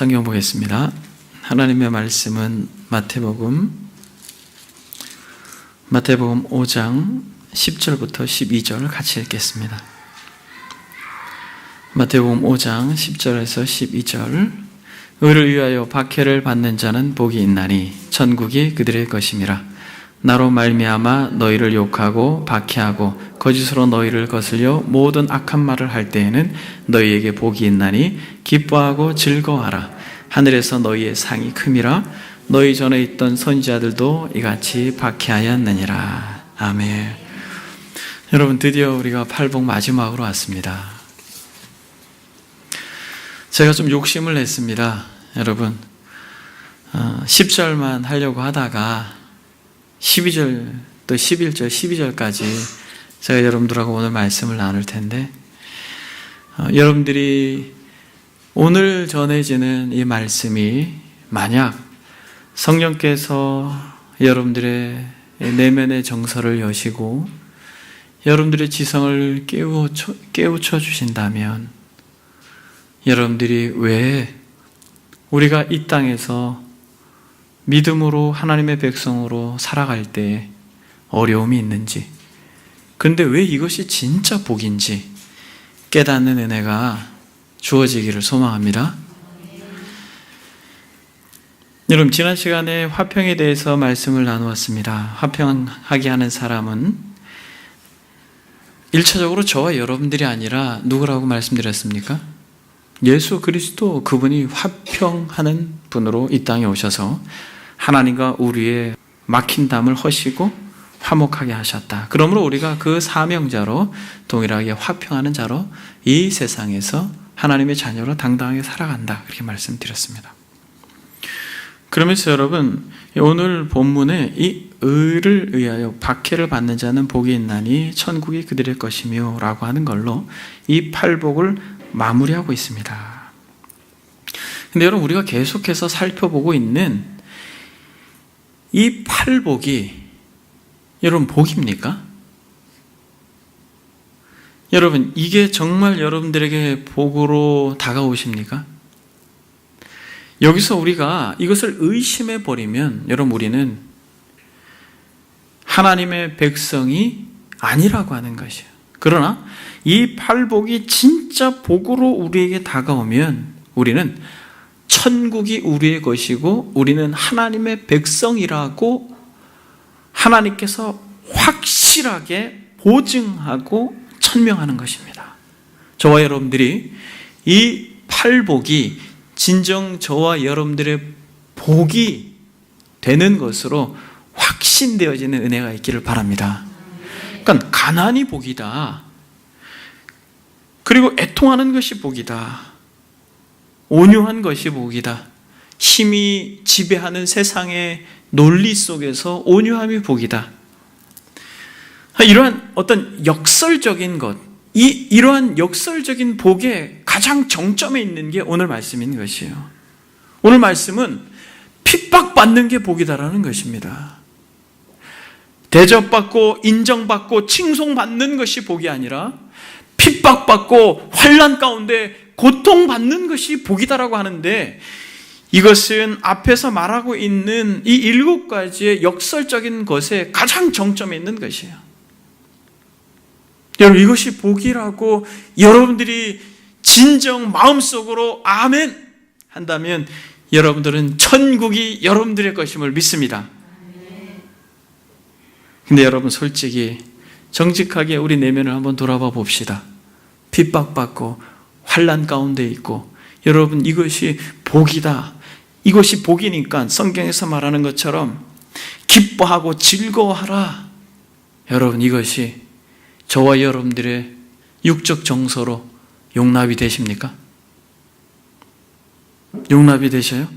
성경 보겠습니다. 하나님의 말씀은 마태복음 5장 10절부터 12절 같이 읽겠습니다. 마태복음 5장 10절에서 12절. 의를 위하여 박해를 받는 자는 복이 있나니 천국이 그들의 것임이라. 나로 말미암아 너희를 욕하고 박해하고 거짓으로 너희를 거슬려 모든 악한 말을 할 때에는 너희에게 복이 있나니 기뻐하고 즐거워하라. 하늘에서 너희의 상이 큼이라. 너희 전에 있던 선지자들도 이같이 박해하였느니라. 아멘. 여러분, 드디어 우리가 팔복 마지막으로 왔습니다. 제가 좀 욕심을 냈습니다. 여러분, 10절만 하려고 하다가 12절, 또 11절, 12절까지 제가 여러분들하고 오늘 말씀을 나눌 텐데, 여러분들이 오늘 전해지는 이 말씀이 만약 성령께서 여러분들의 내면의 정서를 여시고 여러분들의 지성을 깨우쳐 주신다면, 여러분들이 왜 우리가 이 땅에서 믿음으로 하나님의 백성으로 살아갈 때 어려움이 있는지, 근데 왜 이것이 진짜 복인지 깨닫는 은혜가 주어지기를 소망합니다. 여러분, 지난 시간에 화평에 대해서 말씀을 나누었습니다. 화평하게 하는 사람은 1차적으로 저와 여러분들이 아니라 누구라고 말씀드렸습니까? 예수 그리스도, 그분이 화평하는 분으로 이 땅에 오셔서 하나님과 우리의 막힌 담을 허시고 화목하게 하셨다. 그러므로 우리가 그 사명자로 동일하게 화평하는 자로 이 세상에서 하나님의 자녀로 당당하게 살아간다. 그렇게 말씀드렸습니다. 그러면서 여러분, 오늘 본문에 이 의를 위하여 박해를 받는 자는 복이 있나니 천국이 그들의 것이며 라고 하는 걸로 이 팔복을 마무리하고 있습니다. 근데 여러분, 우리가 계속해서 살펴보고 있는 이 팔복이 여러분 복입니까? 여러분, 이게 정말 여러분들에게 복으로 다가오십니까? 여기서 우리가 이것을 의심해 버리면 여러분, 우리는 하나님의 백성이 아니라고 하는 것이에요. 그러나 이 팔복이 진짜 복으로 우리에게 다가오면 우리는 천국이 우리의 것이고 우리는 하나님의 백성이라고 하나님께서 확실하게 보증하고 천명하는 것입니다. 저와 여러분들이 이 팔복이 진정 저와 여러분들의 복이 되는 것으로 확신되어지는 은혜가 있기를 바랍니다. 그러니까 가난이 복이다. 그리고 애통하는 것이 복이다. 온유한 것이 복이다. 힘이 지배하는 세상의 논리 속에서 온유함이 복이다. 이러한 어떤 역설적인 것, 이러한 역설적인 복의 가장 정점에 있는 게 오늘 말씀인 것이에요. 오늘 말씀은 핍박받는 게 복이다라는 것입니다. 대접받고 인정받고 칭송받는 것이 복이 아니라 핍박받고 환난 가운데 고통받는 것이 복이다라고 하는데, 이것은 앞에서 말하고 있는 이 7가지의 역설적인 것의 가장 정점에 있는 것이에요. 여러분, 이것이 복이라고 여러분들이 진정 마음속으로 아멘 한다면 여러분들은 천국이 여러분들의 것임을 믿습니다. 근데 여러분, 솔직히 정직하게 우리 내면을 한번 돌아봐 봅시다. 핍박받고 환난 가운데 있고, 여러분, 이것이 복이다. 이것이 복이니까 성경에서 말하는 것처럼 기뻐하고 즐거워하라. 여러분, 이것이 저와 여러분들의 육적 정서로 용납이 되십니까? 용납이 되셔요?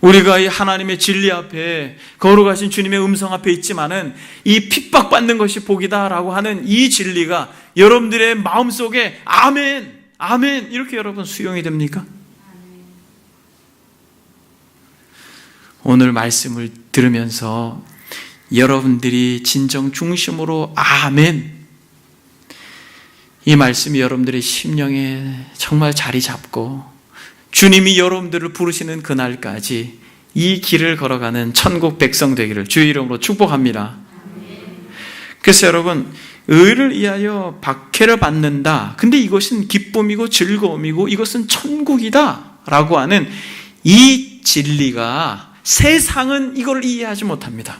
우리가 이 하나님의 진리 앞에 거룩하신 주님의 음성 앞에 있지만은 이 핍박받는 것이 복이다라고 하는 이 진리가 여러분들의 마음속에 아멘, 아멘 이렇게 여러분 수용이 됩니까? 오늘 말씀을 들으면서 여러분들이 진정 중심으로 아멘, 이 말씀이 여러분들의 심령에 정말 자리 잡고 주님이 여러분들을 부르시는 그날까지 이 길을 걸어가는 천국 백성 되기를 주의 이름으로 축복합니다. 그래서 여러분, 의를 위하여 박해를 받는다. 근데 이것은 기쁨이고 즐거움이고 이것은 천국이다 라고 하는 이 진리가 세상은 이걸 이해하지 못합니다.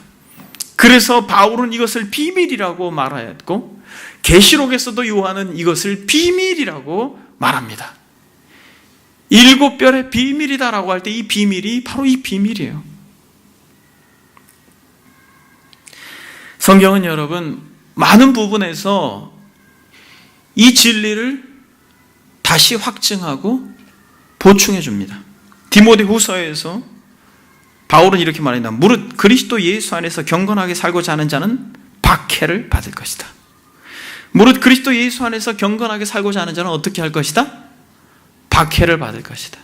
그래서 바울은 이것을 비밀이라고 말하였고 계시록에서도 요한은 이것을 비밀이라고 말합니다. 일곱 별의 비밀이다라고 할 때 이 비밀이 바로 이 비밀이에요. 성경은 여러분 많은 부분에서 이 진리를 다시 확증하고 보충해 줍니다. 디모데후서에서 바울은 이렇게 말합니다. 무릇 그리스도 예수 안에서 경건하게 살고자 하는 자는 박해를 받을 것이다. 무릇 그리스도 예수 안에서 경건하게 살고자 하는 자는 어떻게 할 것이다? 박해를 받을 것이다.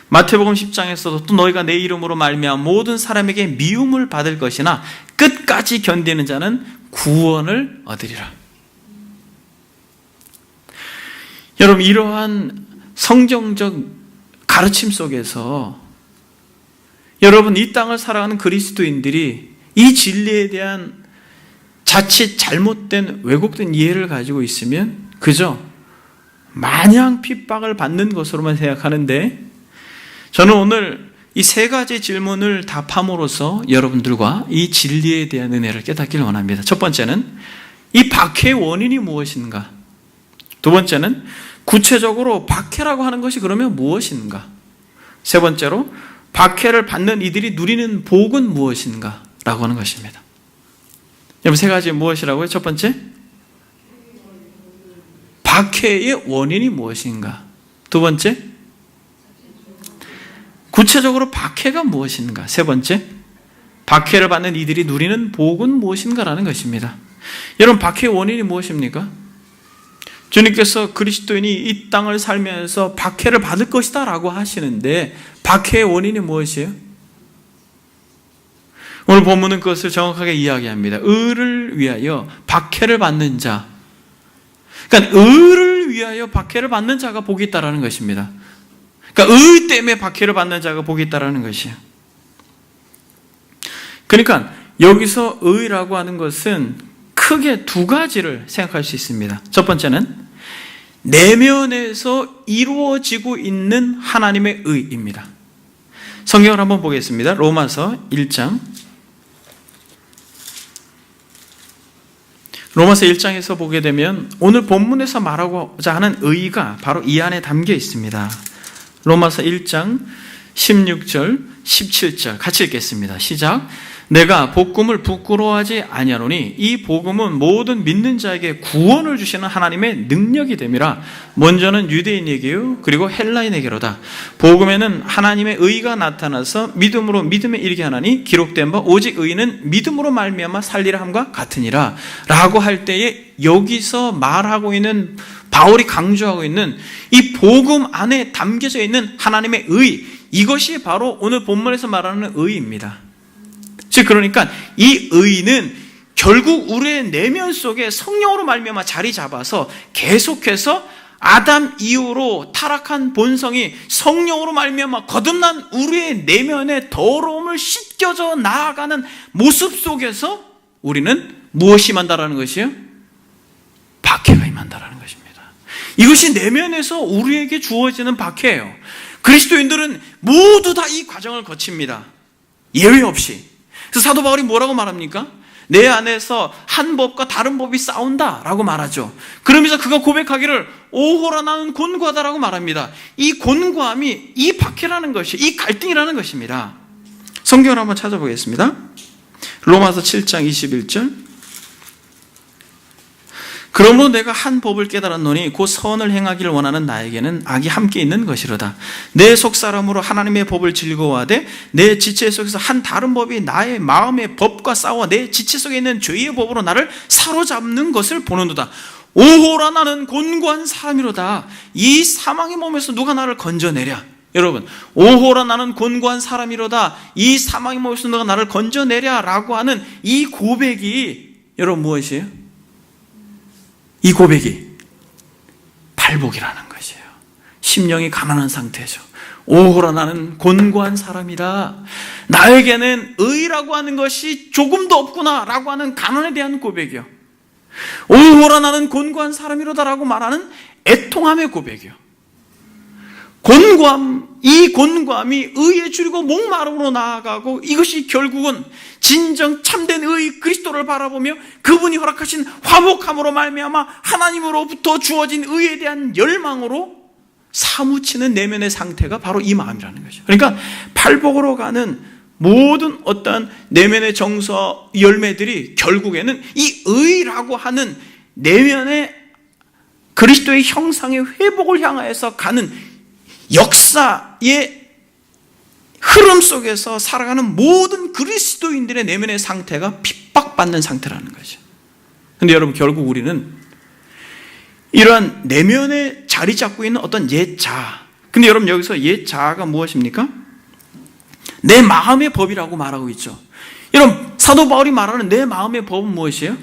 마태복음 10장에서도 또 너희가 내 이름으로 말미암아 모든 사람에게 미움을 받을 것이나 끝까지 견디는 자는 구원을 얻으리라. 여러분, 이러한 성경적 가르침 속에서 여러분 이 땅을 살아가는 그리스도인들이 이 진리에 대한 자칫 잘못된 왜곡된 이해를 가지고 있으면 그저 마냥 핍박을 받는 것으로만 생각하는데, 저는 오늘 이 세 가지 질문을 답함으로써 여러분들과 이 진리에 대한 은혜를 깨닫기를 원합니다. 첫 번째는 이 박해의 원인이 무엇인가? 두 번째는 구체적으로 박해라고 하는 것이 그러면 무엇인가? 세 번째로 박해를 받는 이들이 누리는 복은 무엇인가? 라고 하는 것입니다. 여러분, 세 가지 무엇이라고요? 첫 번째, 박해의 원인이 무엇인가? 두 번째, 구체적으로 박해가 무엇인가? 세 번째, 박해를 받는 이들이 누리는 복은 무엇인가라는 것입니다. 여러분, 박해의 원인이 무엇입니까? 주님께서 그리스도인이 이 땅을 살면서 박해를 받을 것이다 라고 하시는데 박해의 원인이 무엇이에요? 오늘 본문은 그것을 정확하게 이야기합니다. 의를 위하여 박해를 받는 자, 그러니까 의를 위하여 박해를 받는 자가 복이 있다라는 것입니다. 그러니까 의 때문에 박해를 받는 자가 복이 있다라는 것이에요. 그러니까 여기서 의라고 하는 것은 크게 두 가지를 생각할 수 있습니다. 첫 번째는 내면에서 이루어지고 있는 하나님의 의입니다. 성경을 한번 보겠습니다. 로마서 1장. 로마서 1장에서 보게 되면 오늘 본문에서 말하고자 하는 의의가 바로 이 안에 담겨 있습니다. 로마서 1장 16절, 17절 같이 읽겠습니다. 시작. 내가 복음을 부끄러워하지 아니하노니 이 복음은 모든 믿는 자에게 구원을 주시는 하나님의 능력이 됨이라. 먼저는 유대인에게요 그리고 헬라인에게로다. 복음에는 하나님의 의가 나타나서 믿음으로 믿음에 이르게 하나니 기록된 바 오직 의인은 믿음으로 말미암아 살리라 함과 같으니라 라고 할 때에 여기서 말하고 있는, 바울이 강조하고 있는 이 복음 안에 담겨져 있는 하나님의 의, 이것이 바로 오늘 본문에서 말하는 의입니다. 즉 그러니까 이 의는 결국 우리의 내면 속에 성령으로 말미암아 자리 잡아서 계속해서 아담 이후로 타락한 본성이 성령으로 말미암아 거듭난 우리의 내면의 더러움을 씻겨져 나아가는 모습 속에서 우리는 무엇이 임한다라는 것이에요? 박해가 임한다라는 것입니다. 이것이 내면에서 우리에게 주어지는 박해예요. 그리스도인들은 모두 다 이 과정을 거칩니다. 예외 없이. 그래서 사도 바울이 뭐라고 말합니까? 내 안에서 한 법과 다른 법이 싸운다라고 말하죠. 그러면서 그가 고백하기를 오호라 나는 곤고하다라고 말합니다. 이 곤고함이 이 박해라는 것이, 이 갈등이라는 것입니다. 성경을 한번 찾아보겠습니다. 로마서 7장 21절. 그러므로 내가 한 법을 깨달았노니 곧 선을 행하기를 원하는 나에게는 악이 함께 있는 것이로다. 내 속사람으로 하나님의 법을 즐거워하되 내 지체 속에서 한 다른 법이 나의 마음의 법과 싸워 내 지체 속에 있는 죄의 법으로 나를 사로잡는 것을 보는도다. 오호라 나는 곤고한 사람이로다. 이 사망의 몸에서 누가 나를 건져내랴. 여러분, 오호라 나는 곤고한 사람이로다. 이 사망의 몸에서 누가 나를 건져내랴 라고 하는 이 고백이 여러분 무엇이에요? 이 고백이 팔복이라는 것이에요. 심령이 가난한 상태죠. 오호라 나는 곤고한 사람이다. 나에게는 의라고 하는 것이 조금도 없구나 라고 하는 가난에 대한 고백이요. 오호라 나는 곤고한 사람이로다 라고 말하는 애통함의 고백이요. 이 곤고함이 의에 줄이고 목마름으로 나아가고, 이것이 결국은 진정 참된 의 그리스도를 바라보며 그분이 허락하신 화목함으로 말미암아 하나님으로부터 주어진 의에 대한 열망으로 사무치는 내면의 상태가 바로 이 마음이라는 거죠. 그러니까 팔복으로 가는 모든 어떤 내면의 정서 열매들이 결국에는 이 의라고 하는 내면의 그리스도의 형상의 회복을 향하여서 가는 역사의 흐름 속에서 살아가는 모든 그리스도인들의 내면의 상태가 핍박받는 상태라는 거죠. 그런데 여러분, 결국 우리는 이러한 내면에 자리 잡고 있는 어떤 옛 자아, 근데 여러분 여기서 옛 자아가 무엇입니까? 내 마음의 법이라고 말하고 있죠. 여러분, 사도 바울이 말하는 내 마음의 법은 무엇이에요?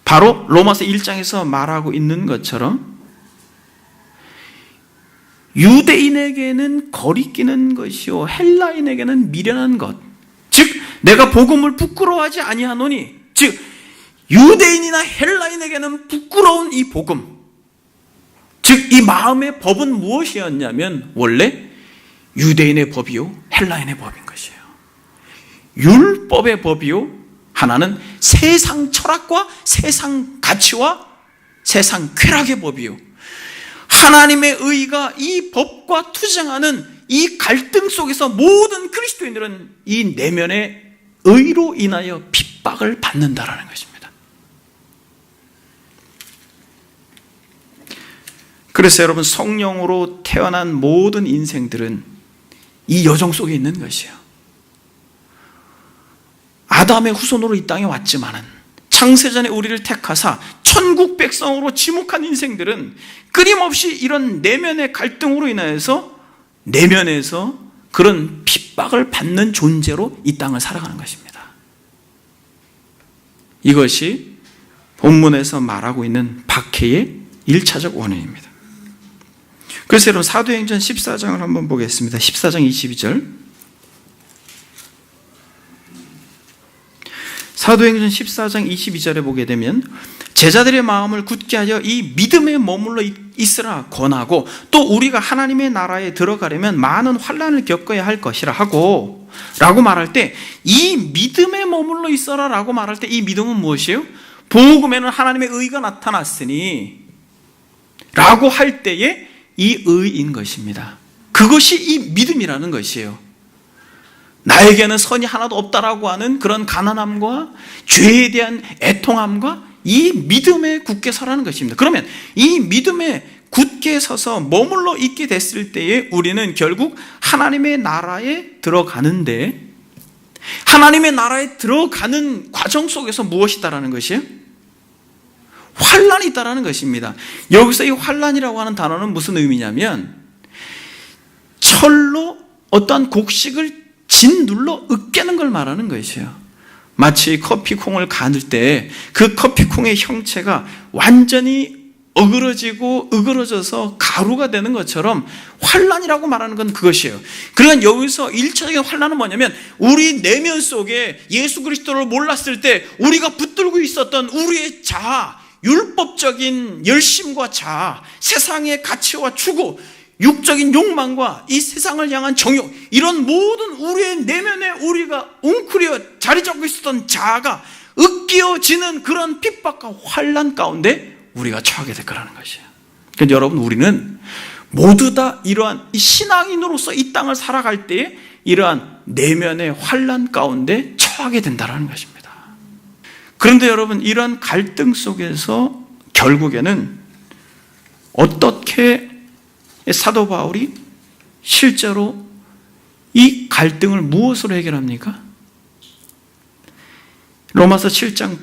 바로 로마서 1장에서 말하고 있는 것처럼 유대인에게는 거리끼는 것이요 헬라인에게는 미련한 것, 즉 내가 복음을 부끄러워하지 아니하노니, 즉 유대인이나 헬라인에게는 부끄러운 이 복음, 즉 이 마음의 법은 무엇이었냐면 원래 유대인의 법이요 헬라인의 법인 것이에요. 율법의 법이요, 하나는 세상 철학과 세상 가치와 세상 쾌락의 법이요, 하나님의 의가 이 법과 투쟁하는 이 갈등 속에서 모든 그리스도인들은 이 내면의 의로 인하여 핍박을 받는다라는 것입니다. 그래서 여러분, 성령으로 태어난 모든 인생들은 이 여정 속에 있는 것이에요. 아담의 후손으로 이 땅에 왔지만은 창세전에 우리를 택하사 천국 백성으로 지목한 인생들은 끊임없이 이런 내면의 갈등으로 인하여서 내면에서 그런 핍박을 받는 존재로 이 땅을 살아가는 것입니다. 이것이 본문에서 말하고 있는 박해의 1차적 원인입니다. 그래서 여러분, 사도행전 14장을 한번 보겠습니다. 14장 22절. 사도행전 14장 22절에 보게 되면 제자들의 마음을 굳게 하여 이 믿음에 머물러 있으라 권하고, 또 우리가 하나님의 나라에 들어가려면 많은 환난을 겪어야 할 것이라 하고 라고 말할 때, 이 믿음에 머물러 있어라 라고 말할 때 이 믿음은 무엇이에요? 복음에는 하나님의 의가 나타났으니 라고 할 때에 이 의인 것입니다. 그것이 이 믿음이라는 것이에요. 나에게는 선이 하나도 없다라고 하는 그런 가난함과 죄에 대한 애통함과 이 믿음에 굳게 서라는 것입니다. 그러면 이 믿음에 굳게 서서 머물러 있게 됐을 때에 우리는 결국 하나님의 나라에 들어가는데, 하나님의 나라에 들어가는 과정 속에서 무엇이 있다라는 것이에요? 환란이 있다라는 것입니다. 여기서 이 환란이라고 하는 단어는 무슨 의미냐면, 철로 어떠한 곡식을 짓눌러 으깨는 걸 말하는 것이에요. 마치 커피콩을 가늘 때 그 커피콩의 형체가 완전히 어그러지고 으그러져서 가루가 되는 것처럼 환란이라고 말하는 건 그것이에요. 그러니까 여기서 1차적인 환란은 뭐냐면, 우리 내면 속에 예수 그리스도를 몰랐을 때 우리가 붙들고 있었던 우리의 자아, 율법적인 열심과 자아, 세상의 가치와 추구, 육적인 욕망과 이 세상을 향한 정욕, 이런 모든 우리의 내면에 우리가 웅크려 자리 잡고 있었던 자아가 으깨어지는 그런 핍박과 환난 가운데 우리가 처하게 될 거라는 것이에요. 그런데 여러분, 우리는 모두 다 이러한 신앙인으로서 이 땅을 살아갈 때에 이러한 내면의 환난 가운데 처하게 된다는 것입니다. 그런데 여러분, 이러한 갈등 속에서 결국에는 어떻게 사도 바울이 실제로 이 갈등을 무엇으로 해결합니까? 로마서 7장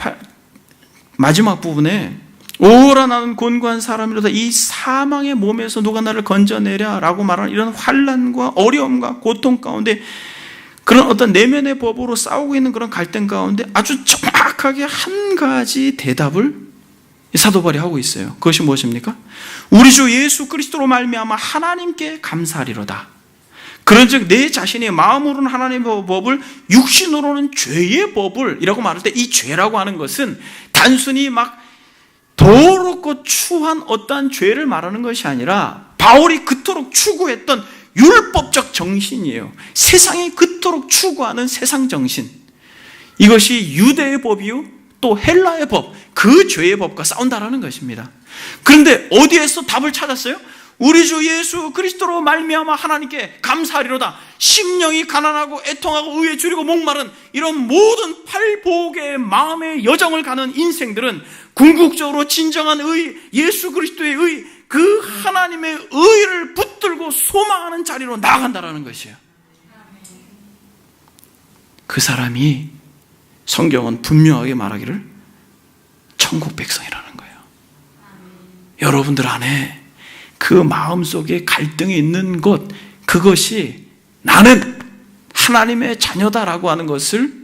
마지막 부분에 오라 나는 곤고한 사람이로다, 이 사망의 몸에서 누가 나를 건져내랴 라고 말하는 이런 환난과 어려움과 고통 가운데, 그런 어떤 내면의 법으로 싸우고 있는 그런 갈등 가운데 아주 정확하게 한 가지 대답을 사도 바울이 하고 있어요. 그것이 무엇입니까? 우리 주 예수 그리스도로 말미암아 하나님께 감사하리로다. 그런즉 내 자신이 마음으로는 하나님의 법을, 육신으로는 죄의 법을 이라고 말할 때, 이 죄라고 하는 것은 단순히 막 더럽고 추한 어떠한 죄를 말하는 것이 아니라 바울이 그토록 추구했던 율법적 정신이에요. 세상이 그토록 추구하는 세상 정신. 이것이 유대의 법이요 또 헬라의 법, 그 죄의 법과 싸운다라는 것입니다. 그런데 어디에서 답을 찾았어요? 우리 주 예수 그리스도로 말미암아 하나님께 감사하리로다. 심령이 가난하고 애통하고 의에 줄이고 목마른 이런 모든 팔복의 마음의 여정을 가는 인생들은 궁극적으로 진정한 의, 예수 그리스도의 의, 그 하나님의 의를 붙들고 소망하는 자리로 나아간다는 것이에요. 그 사람이 성경은 분명하게 말하기를 천국 백성이라는 거예요. 여러분들 안에 그 마음속에 갈등이 있는 것, 그것이 나는 하나님의 자녀다라고 하는 것을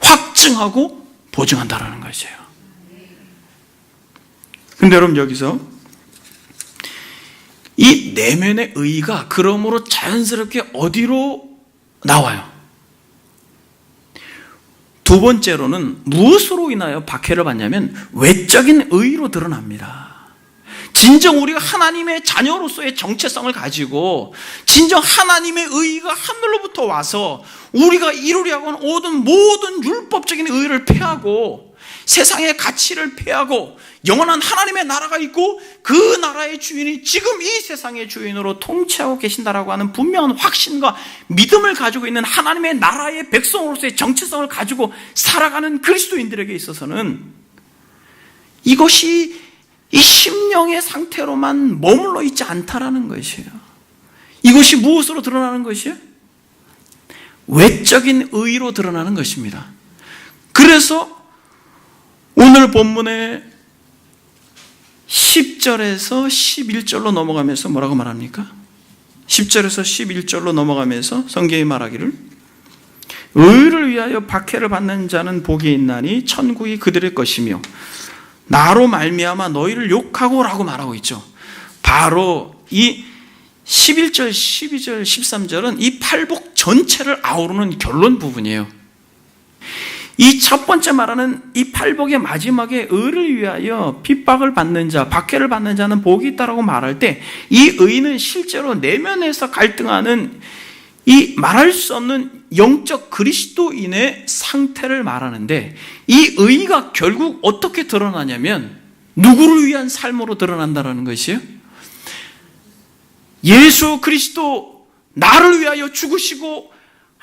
확증하고 보증한다라는 것이에요. 그런데 여러분, 여기서 이 내면의 의가 그러므로 자연스럽게 어디로 나와요? 두 번째로는 무엇으로 인하여 박해를 받냐면 외적인 의로 드러납니다. 진정 우리가 하나님의 자녀로서의 정체성을 가지고 진정 하나님의 의가 하늘로부터 와서 우리가 이루려고 하는 모든 율법적인 의를 폐하고 세상의 가치를 폐하고 영원한 하나님의 나라가 있고 그 나라의 주인이 지금 이 세상의 주인으로 통치하고 계신다라고 하는 분명한 확신과 믿음을 가지고 있는 하나님의 나라의 백성으로서의 정체성을 가지고 살아가는 그리스도인들에게 있어서는 이것이 이 심령의 상태로만 머물러 있지 않다라는 것이에요. 이것이 무엇으로 드러나는 것이에요? 외적인 의로 드러나는 것입니다. 그래서 오늘 본문의 10절에서 11절로 넘어가면서 뭐라고 말합니까? 10절에서 11절로 넘어가면서 성경이 말하기를 의를 위하여 박해를 받는 자는 복이 있나니 천국이 그들의 것이며 나로 말미암아 너희를 욕하고 라고 말하고 있죠. 바로 이 11절, 12절, 13절은 이 팔복 전체를 아우르는 결론 부분이에요. 이 첫 번째 말하는 이 팔복의 마지막에 의를 위하여 핍박을 받는 자, 박해를 받는 자는 복이 있다라고 말할 때 이 의는 실제로 내면에서 갈등하는 이 말할 수 없는 영적 그리스도인의 상태를 말하는데 이 의가 결국 어떻게 드러나냐면 누구를 위한 삶으로 드러난다는 것이에요. 예수 그리스도 나를 위하여 죽으시고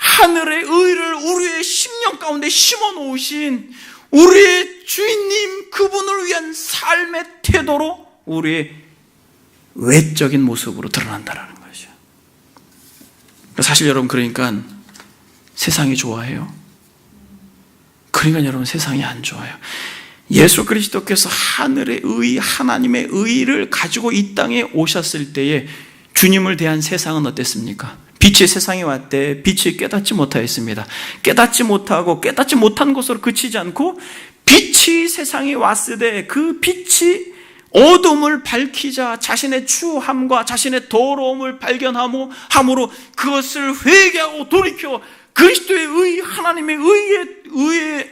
하늘의 의를 우리의 심령 가운데 심어 놓으신 우리의 주인님 그분을 위한 삶의 태도로 우리의 외적인 모습으로 드러난다는 것이죠. 사실 여러분, 그러니까 세상이 좋아해요. 그러니까 여러분, 세상이 안 좋아요. 예수 그리스도께서 하늘의 의, 하나님의 의를 가지고 이 땅에 오셨을 때에 주님을 대한 세상은 어땠습니까? 빛이 세상에 왔대. 빛이 깨닫지 못하였습니다. 깨닫지 못하고 깨닫지 못한 것으로 그치지 않고 빛이 세상에 왔으되 그 빛이 어둠을 밝히자 자신의 추함과 자신의 더러움을 발견함으로 그것을 회개하고 돌이켜 그리스도의 의, 하나님의 의에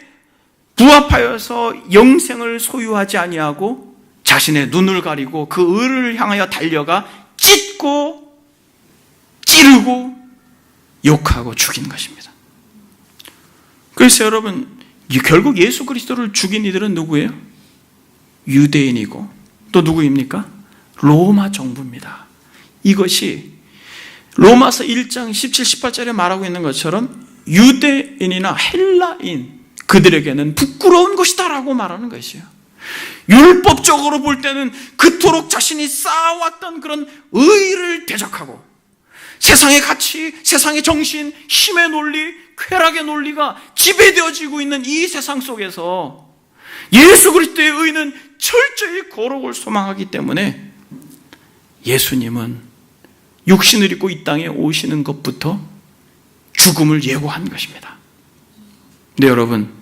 부합하여서 영생을 소유하지 아니하고 자신의 눈을 가리고 그 의를 향하여 달려가 찢고 찌르고 욕하고 죽인 것입니다. 그래서 여러분, 결국 예수 그리스도를 죽인 이들은 누구예요? 유대인이고 또 누구입니까? 로마 정부입니다. 이것이 로마서 1장 17, 18절에 말하고 있는 것처럼 유대인이나 헬라인 그들에게는 부끄러운 것이다 라고 말하는 것이에요. 율법적으로 볼 때는 그토록 자신이 쌓아왔던 그런 의를 대적하고 세상의 가치, 세상의 정신, 힘의 논리, 쾌락의 논리가 지배되어지고 있는 이 세상 속에서 예수 그리스도의 의는 철저히 거룩을 소망하기 때문에 예수님은 육신을 입고 이 땅에 오시는 것부터 죽음을 예고한 것입니다. 근데 여러분,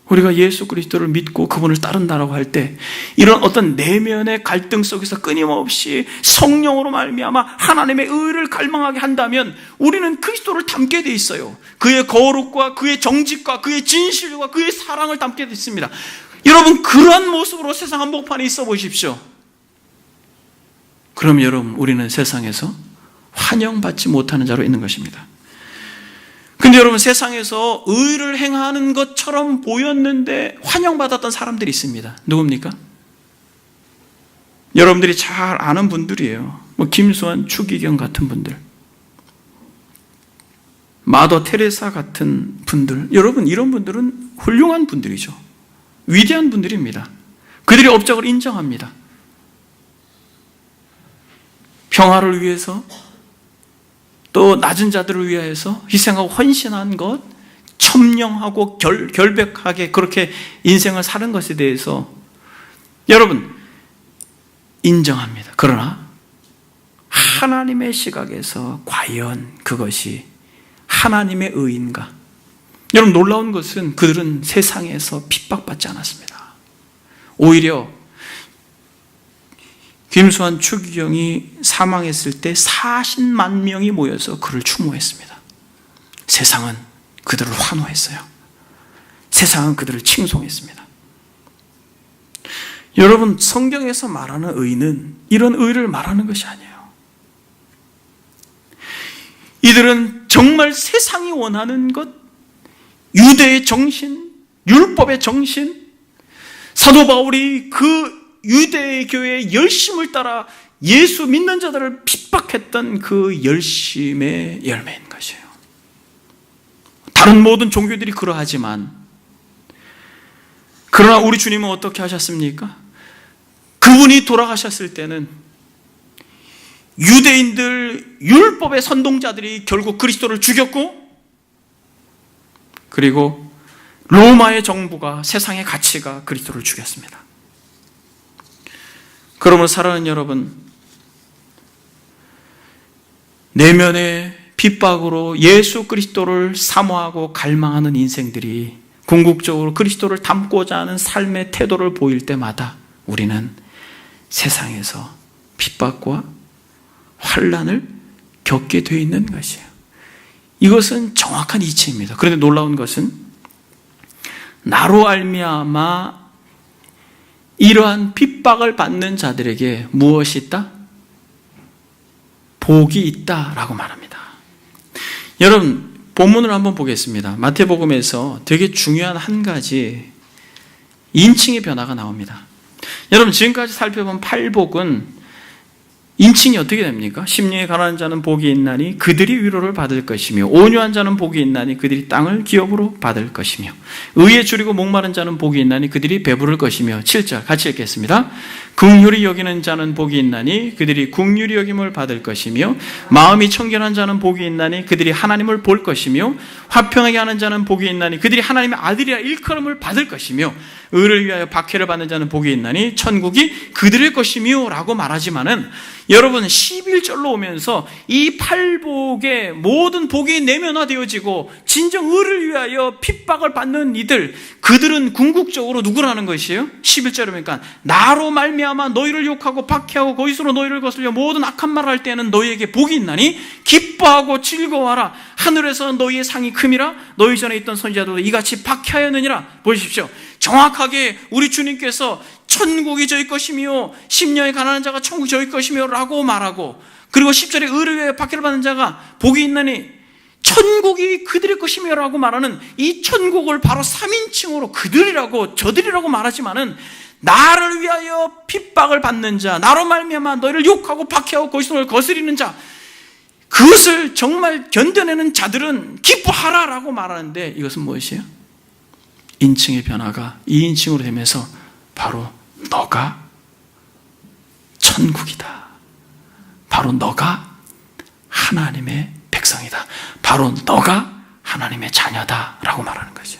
우리가 예수 그리스도를 믿고 그분을 따른다라고 할 때 이런 어떤 내면의 갈등 속에서 끊임없이 성령으로 말미암아 하나님의 의를 갈망하게 한다면 우리는 그리스도를 닮게 돼 있어요. 그의 거룩과 그의 정직과 그의 진실과 그의 사랑을 닮게 돼 있습니다. 여러분, 그러한 모습으로 세상 한복판에 있어 보십시오. 그럼 여러분, 우리는 세상에서 환영받지 못하는 자로 있는 것입니다. 근데 여러분, 세상에서 의를 행하는 것처럼 보였는데 환영받았던 사람들이 있습니다. 누굽니까? 여러분들이 잘 아는 분들이에요. 김수환, 추기경 같은 분들, 마더 테레사 같은 분들. 여러분, 이런 분들은 훌륭한 분들이죠. 위대한 분들입니다. 그들의 업적을 인정합니다. 평화를 위해서, 또 낮은 자들을 위해서 희생하고 헌신한 것, 천명하고 결백하게 그렇게 인생을 사는 것에 대해서 여러분 인정합니다. 그러나 하나님의 시각에서 과연 그것이 하나님의 의인가? 여러분, 놀라운 것은 그들은 세상에서 핍박받지 않았습니다. 오히려 김수환, 추기경이 사망했을 때 40만 명이 모여서 그를 추모했습니다. 세상은 그들을 환호했어요. 세상은 그들을 칭송했습니다. 여러분, 성경에서 말하는 의는 이런 의를 말하는 것이 아니에요. 이들은 정말 세상이 원하는 것, 유대의 정신, 율법의 정신, 사도 바울이 그 유대 교회의 열심을 따라 예수 믿는 자들을 핍박했던 그 열심의 열매인 것이에요. 다른 모든 종교들이 그러하지만, 그러나 우리 주님은 어떻게 하셨습니까? 그분이 돌아가셨을 때는 유대인들, 율법의 선동자들이 결국 그리스도를 죽였고, 그리고 로마의 정부가, 세상의 가치가 그리스도를 죽였습니다. 그러므로 사랑하는 여러분, 내면의 핍박으로 예수 그리스도를 사모하고 갈망하는 인생들이 궁극적으로 그리스도를 닮고자 하는 삶의 태도를 보일 때마다 우리는 세상에서 핍박과 환난을 겪게 되어 있는 것이에요. 이것은 정확한 이치입니다. 그런데 놀라운 것은 나로 말미암아 이러한 핍박을 받는 자들에게 무엇이 있다? 복이 있다라고 말합니다. 여러분, 본문을 한번 보겠습니다. 마태복음에서 되게 중요한 한 가지 인칭의 변화가 나옵니다. 여러분, 지금까지 살펴본 팔복은 인칭이 어떻게 됩니까? 심령이 가난한 자는 복이 있나니 그들이 위로를 받을 것이며, 온유한 자는 복이 있나니 그들이 땅을 기업으로 받을 것이며, 의에 줄이고 목마른 자는 복이 있나니 그들이 배부를 것이며. 7절 같이 읽겠습니다. 긍휼히 여기는 자는 복이 있나니 그들이 긍휼히 여김을 받을 것이며, 마음이 청결한 자는 복이 있나니 그들이 하나님을 볼 것이며, 화평하게 하는 자는 복이 있나니 그들이 하나님의 아들이라 일컬음을 받을 것이며, 의를 위하여 박해를 받는 자는 복이 있나니 천국이 그들의 것이며 라고 말하지만은, 여러분 11절로 오면서 이 팔복의 모든 복이 내면화되어지고 진정 의를 위하여 핍박을 받는 이들, 그들은 궁극적으로 누구라는 것이에요? 11절에 보니까 나로 말미암아 너희를 욕하고 박해하고 거짓으로 너희를 거슬려 모든 악한 말을 할 때에는 너희에게 복이 있나니 기뻐하고 즐거워하라. 하늘에서 너희의 상이 큼이라. 너희 전에 있던 선지자들도 이같이 박해하였느니라. 보십시오. 정확하게 우리 주님께서 천국이 저희 것이며 심령이 가난한 자가 천국이 저희 것이며 라고 말하고, 그리고 10절에 의를 위하여 박해를 받는 자가 복이 있나니 천국이 그들의 것이며 라고 말하는 이 천국을 바로 3인칭으로 그들이라고 저들이라고 말하지만은, 나를 위하여 핍박을 받는 자, 나로 말미암아 너희를 욕하고 박해하고 거짓을 거스리는 자, 그것을 정말 견뎌내는 자들은 기뻐하라라고 말하는데, 이것은 무엇이에요? 인칭의 변화가 2인칭으로 되면서 바로 너가 천국이다. 바로 너가 하나님의 백성이다. 바로 너가 하나님의 자녀다 라고 말하는 거죠.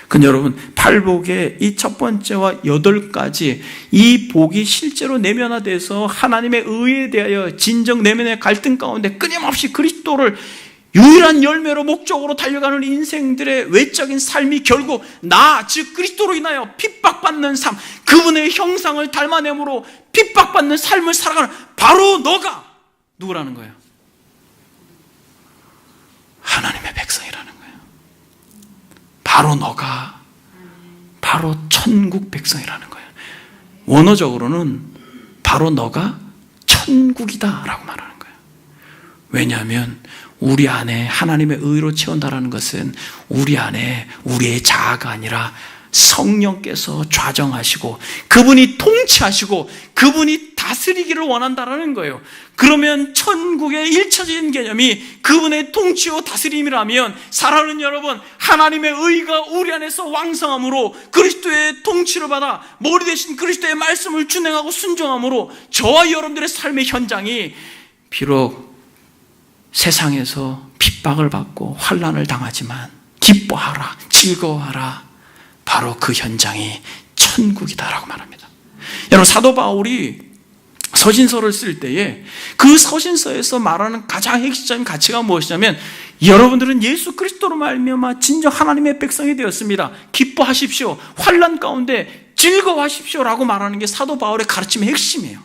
근데 여러분, 팔복의 이 첫 번째와 8가지 이 복이 실제로 내면화돼서 하나님의 의에 대하여 진정 내면의 갈등 가운데 끊임없이 그리스도를 유일한 열매로 목적으로 달려가는 인생들의 외적인 삶이 결국 나, 즉 그리스도로 인하여 핍박받는 삶, 그분의 형상을 닮아내므로 핍박받는 삶을 살아가는 바로 너가 누구라는 거예요? 하나님의 백성이라는 거예요. 바로 너가 바로 천국 백성이라는 거예요. 원어적으로는 바로 너가 천국이다라고 말하는 거예요. 왜냐하면 우리 안에 하나님의 의로 채운다라는 것은 우리 안에 우리의 자아가 아니라 성령께서 좌정하시고 그분이 통치하시고 그분이 다스리기를 원한다라는 거예요. 그러면 천국의 일차적인 개념이 그분의 통치와 다스림이라면 사랑하는 여러분, 하나님의 의가 우리 안에서 왕성함으로 그리스도의 통치를 받아 머리 대신 그리스도의 말씀을 준행하고 순종함으로 저와 여러분들의 삶의 현장이 비록 세상에서 핍박을 받고 환난을 당하지만 기뻐하라, 즐거워하라, 바로 그 현장이 천국이다라고 말합니다. 여러분, 사도 바울이 서신서를 쓸 때에 그 서신서에서 말하는 가장 핵심적인 가치가 무엇이냐면 여러분들은 예수 그리스도로 말미암아 진정 하나님의 백성이 되었습니다. 기뻐하십시오. 환난 가운데 즐거워하십시오라고 말하는 게 사도 바울의 가르침의 핵심이에요.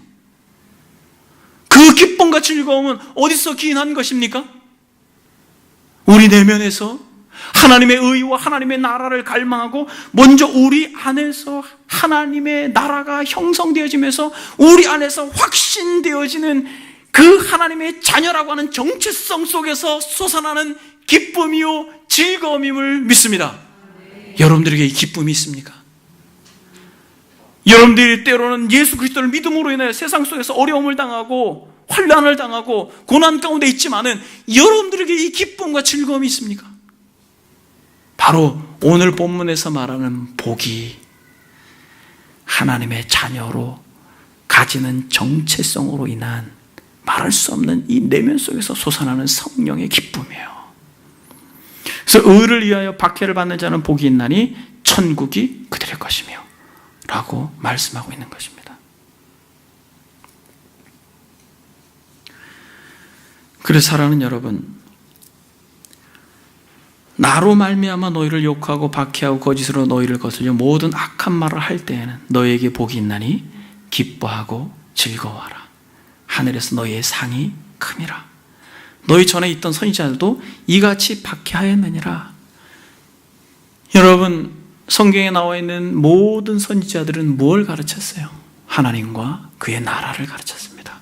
그 기쁨과 즐거움은 어디서 기인한 것입니까? 우리 내면에서 하나님의 의와 하나님의 나라를 갈망하고 먼저 우리 안에서 하나님의 나라가 형성되어지면서 우리 안에서 확신되어지는 그 하나님의 자녀라고 하는 정체성 속에서 솟아나는 기쁨이요 즐거움임을 믿습니다. 여러분들에게 이 기쁨이 있습니까? 여러분들이 때로는 예수 그리스도를 믿음으로 인해 세상 속에서 어려움을 당하고 환난을 당하고 고난 가운데 있지만은 여러분들에게 이 기쁨과 즐거움이 있습니까? 바로 오늘 본문에서 말하는 복이 하나님의 자녀로 가지는 정체성으로 인한 말할 수 없는 이 내면 속에서 솟아나는 성령의 기쁨이에요. 그래서 의를 위하여 박해를 받는 자는 복이 있나니 천국이 그들의 것이며 라고 말씀하고 있는 것입니다. 그래서 사랑하는 여러분, 나로 말미암아 너희를 욕하고 박해하고 거짓으로 너희를 거슬려 모든 악한 말을 할 때에는 너희에게 복이 있나니 기뻐하고 즐거워하라. 하늘에서 너희의 상이 큼이라. 너희 전에 있던 선지자들도 이같이 박해하였느니라. 여러분, 성경에 나와 있는 모든 선지자들은 뭘 가르쳤어요? 하나님과 그의 나라를 가르쳤습니다.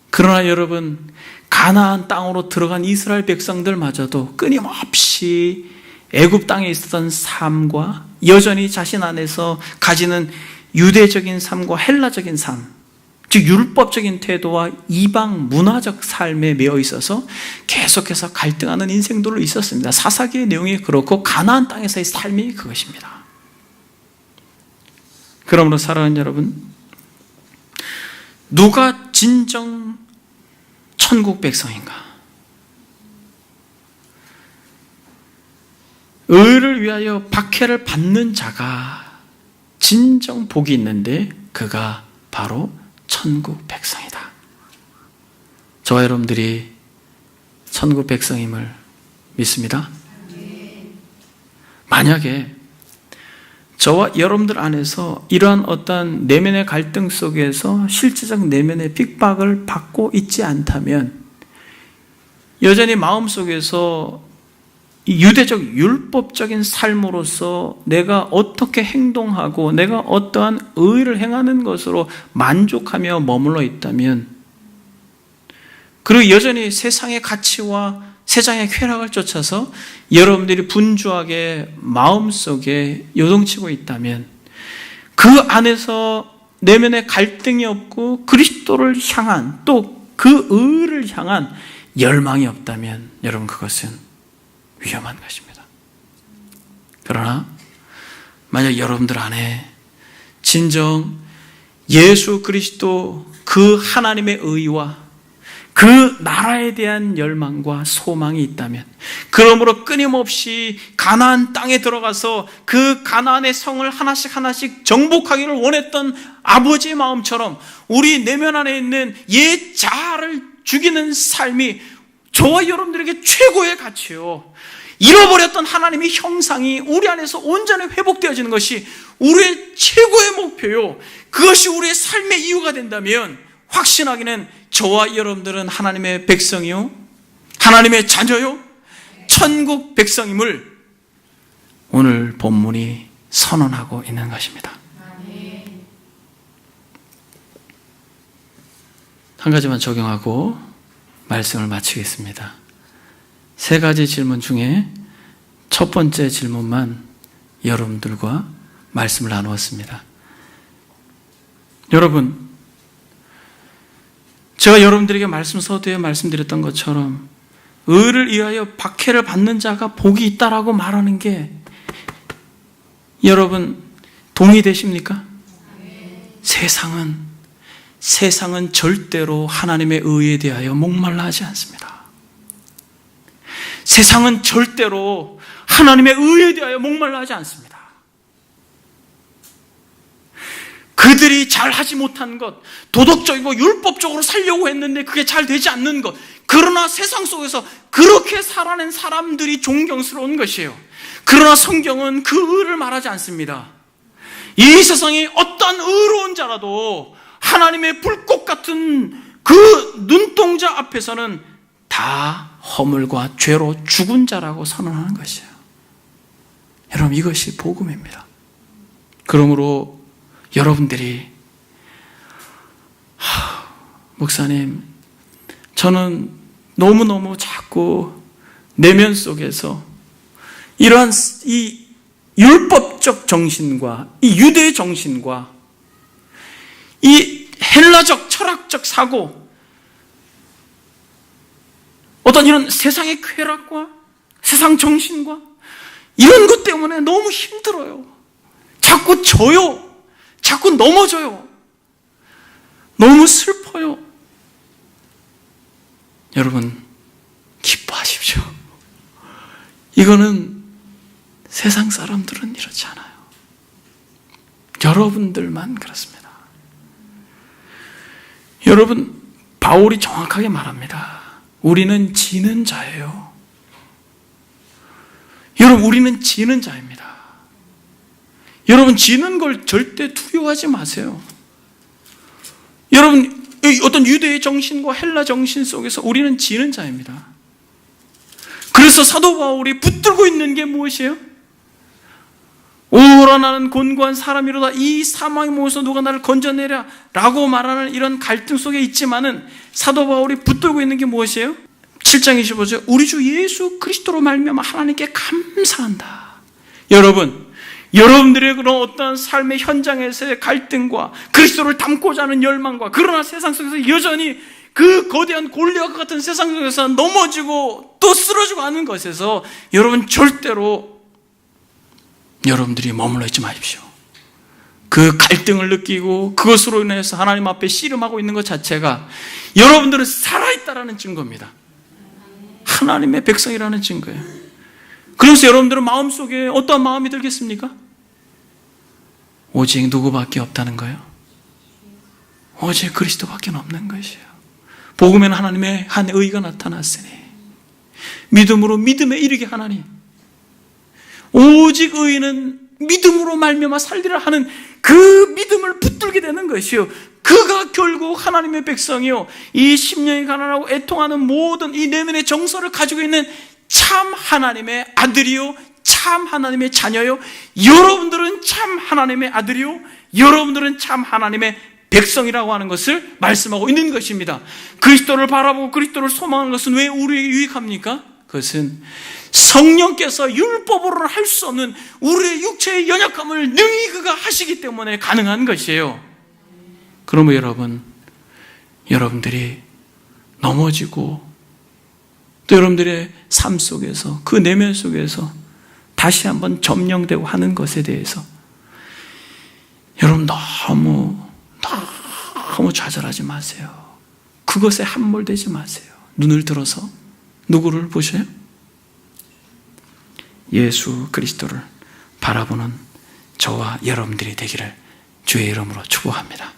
그러나 여러분, 가나안 땅으로 들어간 이스라엘 백성들마저도 끊임없이 애굽 땅에 있었던 삶과 여전히 자신 안에서 가지는 유대적인 삶과 헬라적인 삶, 즉 율법적인 태도와 이방 문화적 삶에 매여 있어서 계속해서 갈등하는 인생들로 있었습니다. 사사기의 내용이 그렇고 가나안 땅에서의 삶이 그것입니다. 그러므로 사랑하는 여러분, 누가 진정 천국 백성인가? 의를 위하여 박해를 받는 자가 진정 복이 있는데 그가 바로 천국 백성이다. 저와 여러분들이 천국 백성임을 믿습니다. 만약에 저와 여러분들 안에서 이러한 어떤 내면의 갈등 속에서 실제적 내면의 핍박을 받고 있지 않다면 여전히 마음속에서 유대적 율법적인 삶으로서 내가 어떻게 행동하고 내가 어떠한 의를 행하는 것으로 만족하며 머물러 있다면, 그리고 여전히 세상의 가치와 세상의 쾌락을 쫓아서 여러분들이 분주하게 마음속에 요동치고 있다면, 그 안에서 내면의 갈등이 없고 그리스도를 향한 또 그 의를 향한 열망이 없다면 여러분, 그것은 위험한 것입니다. 그러나 만약 여러분들 안에 진정 예수 그리스도 그 하나님의 의와 그 나라에 대한 열망과 소망이 있다면, 그러므로 끊임없이 가나안 땅에 들어가서 그 가나안의 성을 하나씩 정복하기를 원했던 아버지의 마음처럼 우리 내면 안에 있는 옛 자아를 죽이는 삶이 저와 여러분들에게 최고의 가치요, 잃어버렸던 하나님의 형상이 우리 안에서 온전히 회복되어지는 것이 우리의 최고의 목표요, 그것이 우리의 삶의 이유가 된다면 확신하기는 저와 여러분들은 하나님의 백성이요, 하나님의 자녀요, 천국 백성임을 오늘 본문이 선언하고 있는 것입니다. 한 가지만 적용하고 말씀을 마치겠습니다. 세 가지 질문 중에 첫 번째 질문만 여러분들과 말씀을 나누었습니다. 여러분, 제가 여러분들에게 말씀 서두에 말씀드렸던 것처럼 의를 위하여 박해를 받는 자가 복이 있다라고 말하는 게 여러분 동의되십니까? 세상은 절대로 하나님의 의에 대하여 목말라 하지 않습니다. 세상은 절대로 하나님의 의에 대하여 목말라 하지 않습니다. 그들이 잘하지 못한 것, 도덕적이고 율법적으로 살려고 했는데 그게 잘 되지 않는 것, 그러나 세상 속에서 그렇게 살아낸 사람들이 존경스러운 것이에요. 그러나 성경은 그 의를 말하지 않습니다. 이 세상에 어떤 의로운 자라도 하나님의 불꽃 같은 그 눈동자 앞에서는 다 허물과 죄로 죽은 자라고 선언하는 것이에요. 여러분, 이것이 복음입니다. 그러므로 여러분들이 목사님, 저는 너무너무 자꾸 내면 속에서 이러한 이 율법적 정신과 이 유대 정신과 이 헬라적 철학적 사고, 어떤 이런 세상의 쾌락과 세상 정신과 이런 것 때문에 너무 힘들어요. 자꾸 져요. 자꾸 넘어져요. 너무 슬퍼요. 여러분, 기뻐하십시오. 이거는 세상 사람들은 이렇지 않아요. 여러분들만 그렇습니다. 여러분, 바울이 정확하게 말합니다. 우리는 지는 자예요. 여러분, 우리는 지는 자입니다. 여러분, 지는 걸 절대 두려워하지 마세요. 여러분, 어떤 유대의 정신과 헬라 정신 속에서 우리는 지는 자입니다. 그래서 사도 바울이 붙들고 있는 게 무엇이에요? 오라, 나는 곤고한 사람이로다. 이 사망의 몸에서 누가 나를 건져내랴 라고 말하는 이런 갈등 속에 있지만은 사도 바울이 붙들고 있는 게 무엇이에요? 7장 25절, 우리 주 예수 그리스도로 말미암아 하나님께 감사한다. 여러분들의 그런 어떤 삶의 현장에서의 갈등과 그리스도를 닮고자 하는 열망과, 그러나 세상 속에서 여전히 그 거대한 골리앗 같은 세상 속에서 넘어지고 또 쓰러지고 하는 것에서 여러분, 절대로 여러분들이 머물러 있지 마십시오. 그 갈등을 느끼고 그것으로 인해서 하나님 앞에 씨름하고 있는 것 자체가 여러분들은 살아있다라는 증거입니다. 하나님의 백성이라는 증거예요. 그래서 여러분들은 마음속에 어떠한 마음이 들겠습니까? 오직 누구밖에 없다는 거예요. 오직 그리스도밖에 없는 것이에요. 복음에는 하나님의 한 의가 나타났으니 믿음으로 믿음에 이르게 하나니 오직 의인은 믿음으로 말미암아 살리라 하는 그 믿음을 붙들게 되는 것이요, 그가 결국 하나님의 백성이요, 이 심령이 가난하고 애통하는 모든 이 내면의 정서를 가지고 있는 참 하나님의 아들이요, 참 하나님의 자녀요, 여러분들은 참 하나님의 아들이요, 여러분들은 참 하나님의 백성이라고 하는 것을 말씀하고 있는 것입니다. 그리스도를 바라보고 그리스도를 소망하는 것은 왜 우리에게 유익합니까? 그것은 성령께서 율법으로는 할 수 없는 우리의 육체의 연약함을 능히 그가 하시기 때문에 가능한 것이에요. 그러면 여러분들이 넘어지고 또 여러분들의 삶 속에서, 그 내면 속에서 다시 한번 점령되고 하는 것에 대해서 여러분 너무 좌절하지 마세요. 그것에 함몰되지 마세요. 눈을 들어서 누구를 보셔요? 예수 그리스도를 바라보는 저와 여러분들이 되기를 주의 이름으로 축복합니다.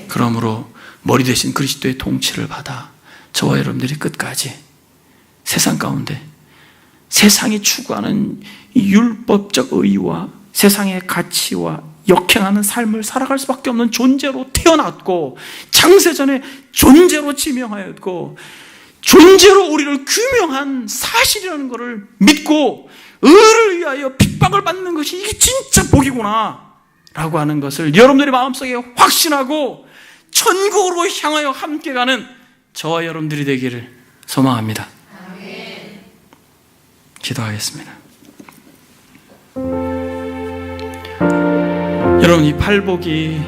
그러므로 머리 대신 그리스도의 통치를 받아 저와 여러분들이 끝까지 세상 가운데 세상이 추구하는 율법적 의의와 세상의 가치와 역행하는 삶을 살아갈 수밖에 없는 존재로 태어났고 창세전에 존재로 지명하였고 존재로 우리를 규명한 사실이라는 것을 믿고 의를 위하여 핍박을 받는 것이 이게 진짜 복이구나 라고 하는 것을 여러분들의 마음속에 확신하고 천국으로 향하여 함께 가는 저와 여러분들이 되기를 소망합니다. 기도하겠습니다. 여러분, 이 팔복이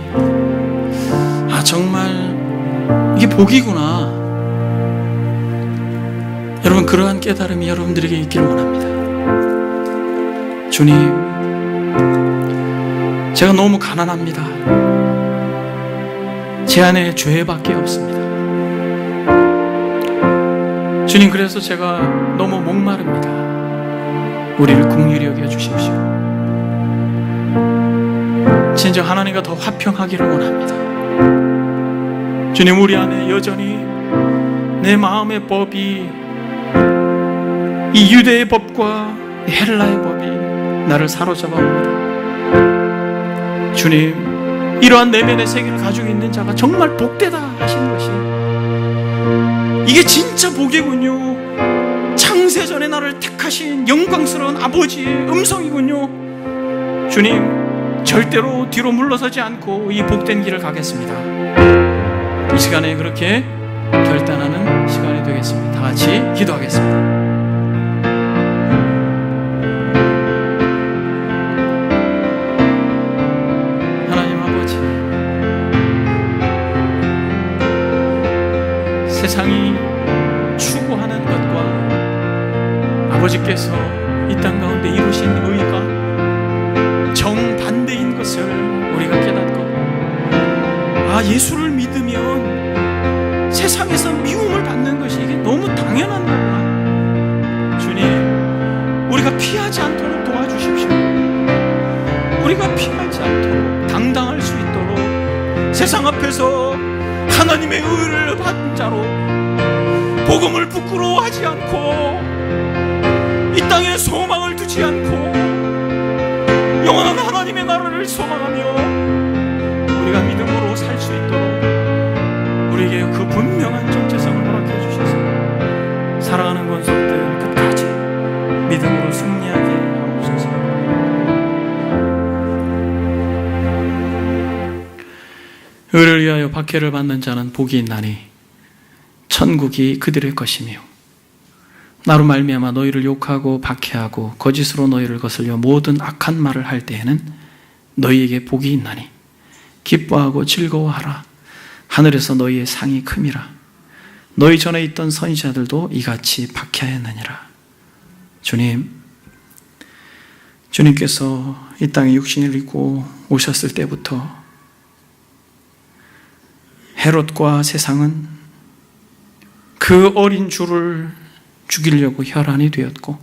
정말 이게 복이구나, 여러분 그러한 깨달음이 여러분들에게 있기를 원합니다. 주님, 제가 너무 가난합니다. 제 안에 죄밖에 없습니다. 주님, 그래서 제가 너무 목마릅니다. 우리를 긍휼히 여겨 주십시오. 진정 하나님과 더 화평하기를 원합니다. 주님, 우리 안에 여전히 내 마음의 법이 이 유대의 법과 헬라의 법이 나를 사로잡아옵니다. 주님, 이러한 내면의 세계를 가지고 있는 자가 정말 복되다 하시는 것이 이게 진짜 복이군요. 창세전에 나를 택하신 영광스러운 아버지의 음성이군요. 주님, 절대로 뒤로 물러서지 않고 이 복된 길을 가겠습니다. 이 시간에 그렇게 결단하는 시간이 되겠습니다. 다 같이 기도하겠습니다. 하나님 아버지, 세상이 추구하는 것과 아버지께서 이 땅 가운데 이루신 의가 정반대인 것을 우리가 깨닫고, 예수를 믿으면 세상에서 미움을 받는 것이 이게 너무 당연한 거구나. 주님, 우리가 피하지 않도록 도와주십시오. 우리가 피하지 않도록 당당할 수 있도록 세상 앞에서 하나님의 의를 받은 자로 복음을 부끄러워하지 않고 이 땅에 소망을 두지 않고 영원한 하나님의 나라를 소망하며 우리가 믿음으로 살 수 있도록 우리에게 그 분명한 정체성을 허락해 주셔서 사랑하는 권속들 끝까지 믿음으로 승리하게 하옵소서. 의를 위하여 박해를 받는 자는 복이 있나니 천국이 그들의 것이며, 나로 말미암아 너희를 욕하고 박해하고 거짓으로 너희를 거슬려 모든 악한 말을 할 때에는 너희에게 복이 있나니 기뻐하고 즐거워하라. 하늘에서 너희의 상이 큼이라. 너희 전에 있던 선지자들도 이같이 박해하였느니라. 주님께서 이 땅에 육신을 입고 오셨을 때부터 헤롯과 세상은 그 어린 주를 죽이려고 혈안이 되었고,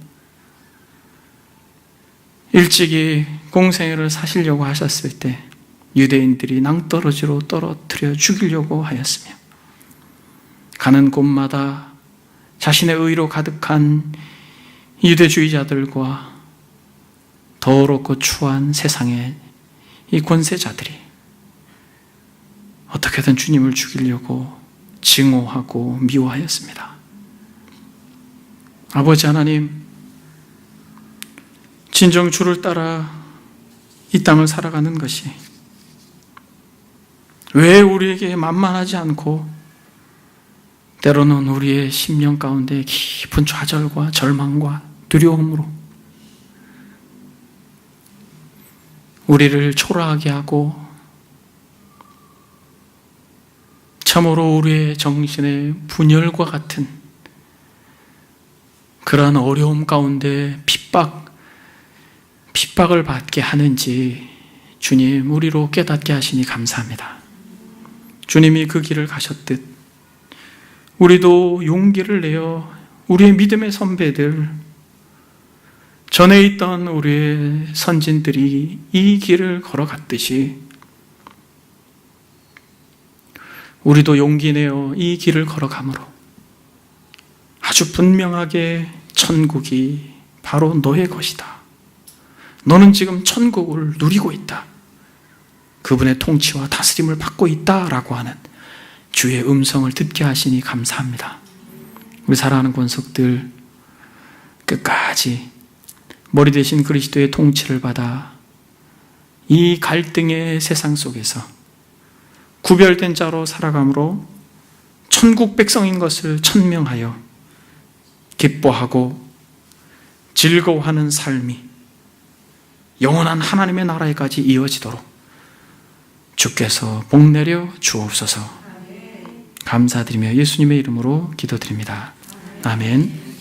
일찍이 공생애를 사시려고 하셨을 때 유대인들이 낭떠러지로 떨어뜨려 죽이려고 하였으며, 가는 곳마다 자신의 의로 가득한 유대주의자들과 더럽고 추한 세상의 이 권세자들이 어떻게든 주님을 죽이려고 증오하고 미워하였습니다. 아버지 하나님, 진정 주를 따라 이 땅을 살아가는 것이 왜 우리에게 만만하지 않고 때로는 우리의 심령 가운데 깊은 좌절과 절망과 두려움으로 우리를 초라하게 하고 참으로 우리의 정신의 분열과 같은 그러한 어려움 가운데 핍박을 받게 하는지 주님, 우리로 깨닫게 하시니 감사합니다. 주님이 그 길을 가셨듯 우리도 용기를 내어 우리의 믿음의 선배들, 전에 있던 우리의 선진들이 이 길을 걸어갔듯이 우리도 용기 내어 이 길을 걸어가므로 아주 분명하게 천국이 바로 너의 것이다. 너는 지금 천국을 누리고 있다. 그분의 통치와 다스림을 받고 있다라고 하는 주의 음성을 듣게 하시니 감사합니다. 우리 사랑하는 권속들, 끝까지 머리 대신 그리스도의 통치를 받아 이 갈등의 세상 속에서 구별된 자로 살아감으로 천국 백성인 것을 천명하여 기뻐하고 즐거워하는 삶이 영원한 하나님의 나라에까지 이어지도록 주께서 복내려 주옵소서. 감사드리며 예수님의 이름으로 기도드립니다. 아멘.